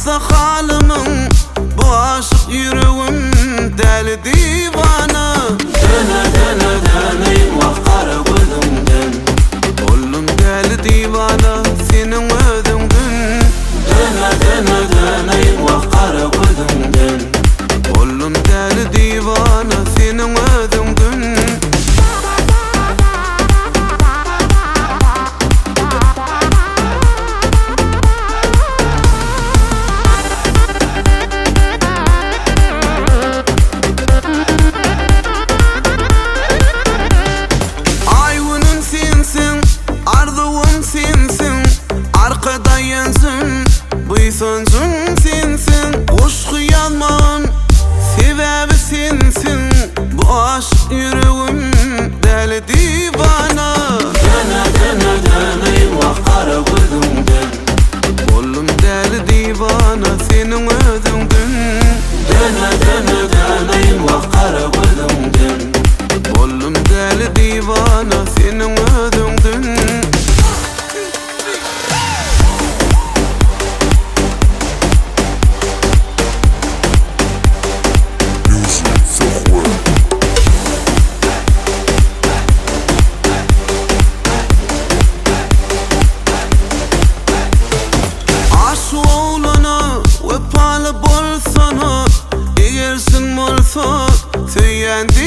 Açsa halımın bu aşık yüreğim deli divana. Döne döne döneyim vakara gözümden. Oğlum deli divana senin ödündün. Döne döne döneyim vakara gözümden. Oğlum deli divana senin ödündün. Arkada yansın, buysansın sensin. Koşku yanman, sebebi sensin. Bu aşk yüreğim deli divana. Döne döne döneyim vakara gözümden. Oğlum deli divana senin ödündün. Döne döne döneyim vakara gözümden. Oğlum deli divana senin ödündün. Bolsana, eğersin bolsa, söylendi